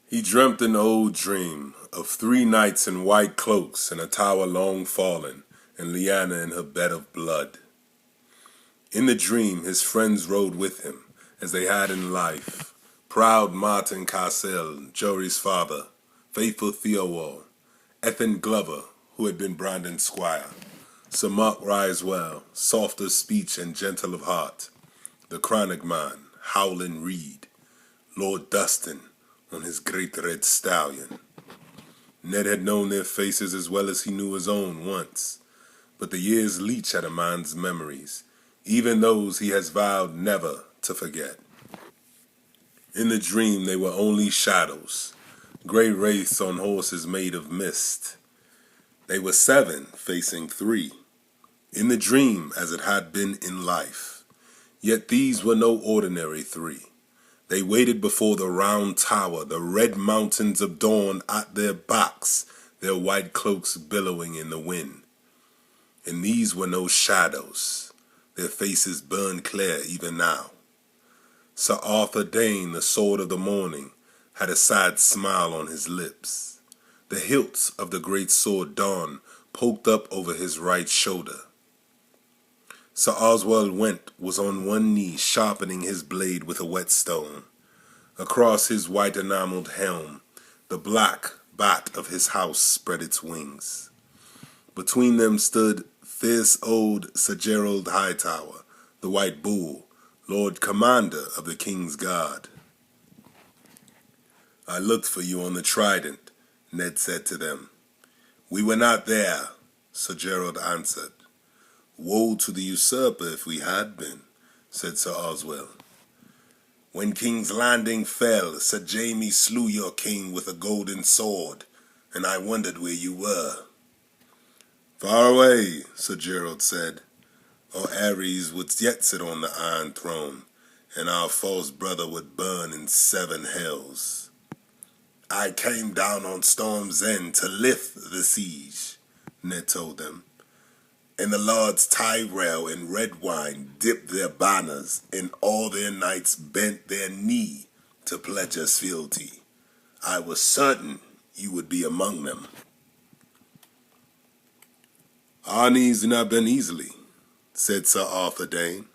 He dreamt an old dream of 3 knights in white cloaks in a tower long fallen, and Lyanna in her bed of blood. In the dream his friends rode with him, as they had in life, proud Martin Carcel, Jory's father, faithful Theowall, Ethan Glover, who had been Brandon's squire, Sir Mark Risewell, soft of speech and gentle of heart, the Chronic man, Howland Reed, Lord Dustin, on his great red stallion. Ned had known their faces as well as he knew his own once, but the years leach at a man's memories, even those he has vowed never to forget. In the dream they were only shadows, gray wraiths on horses made of mist. They were 7 facing 3, in the dream as it had been in life. Yet these were no ordinary 3. They waited before the round tower, the red mountains of dawn at their backs, their white cloaks billowing in the wind. And these were no shadows. Their faces burned clear even now. Sir Arthur Dane, the sword of the morning, had a sad smile on his lips. The hilt of the great sword Dawn poked up over his right shoulder. Sir Oswald Went was on one knee sharpening his blade with a whetstone. Across his white enameled helm, the black bat of his house spread its wings. Between them stood fierce old Sir Gerald Hightower, the White Bull, Lord Commander of the King's Guard. "I looked for you on the Trident," Ned said to them. "We were not there," Sir Gerald answered. "Woe to the usurper if we had been," said Sir Oswell. "When King's Landing fell, Sir Jamie slew your king with a golden sword, and I wondered where you were." "Far away," Sir Gerald said, "or Ares would yet sit on the Iron Throne, and our false brother would burn in 7 hells. I came down on Storm's End to lift the siege," Ned told them. "And the Lords Tyrell and Redwine dipped their banners, and all their knights bent their knee to pledge us fealty. I was certain you would be among them." "Our knees do not bend easily," said Sir Arthur Dane.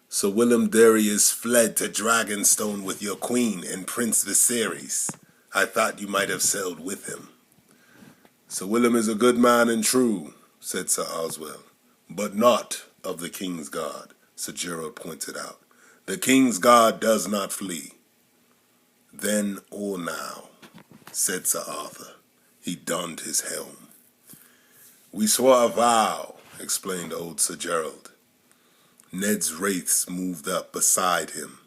"Sir Willem Darius fled to Dragonstone with your queen and Prince Viserys. I thought you might have sailed with him." "Sir Willem is a good man and true," said Sir Oswell, "but not of the King's Guard," Sir Gerald pointed out. "The King's Guard does not flee." "Then or now," said Sir Arthur. He donned his helm. "We swore a vow," explained old Sir Gerald. Ned's wraiths moved up beside him,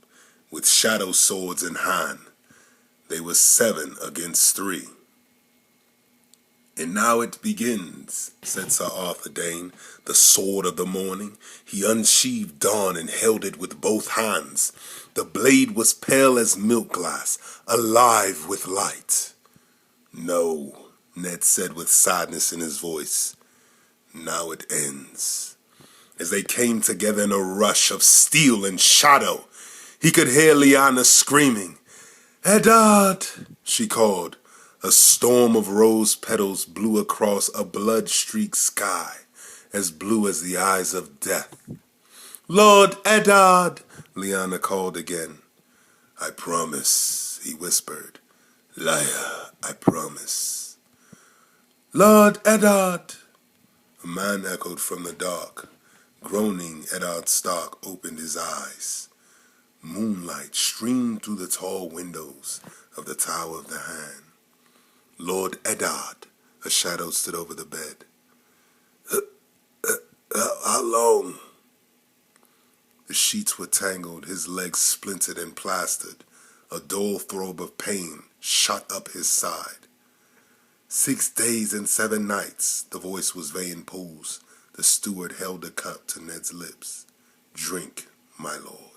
with shadow swords in hand. They were 7 against 3. "And now it begins," said Sir Arthur Dane, the sword of the morning. He unsheathed Dawn and held it with both hands. The blade was pale as milk glass, alive with light. "No," Ned said with sadness in his voice. "Now it ends." As they came together in a rush of steel and shadow, he could hear Lyanna screaming. "Eddard!" she called. A storm of rose petals blew across a blood-streaked sky, as blue as the eyes of death. "Lord Eddard!" Lyanna called again. "I promise," he whispered. "Lyra, I promise." "Lord Eddard!" A man echoed from the dark. Groaning, Eddard Stark opened his eyes. Moonlight streamed through the tall windows of the Tower of the Hand. "Lord Eddard," a shadow stood over the bed. How long?" The sheets were tangled, his legs splintered and plastered. A dull throb of pain shot up his side. 6 days and 7 nights, the voice was Vane Poole's. The steward held the cup to Ned's lips. "Drink, my lord."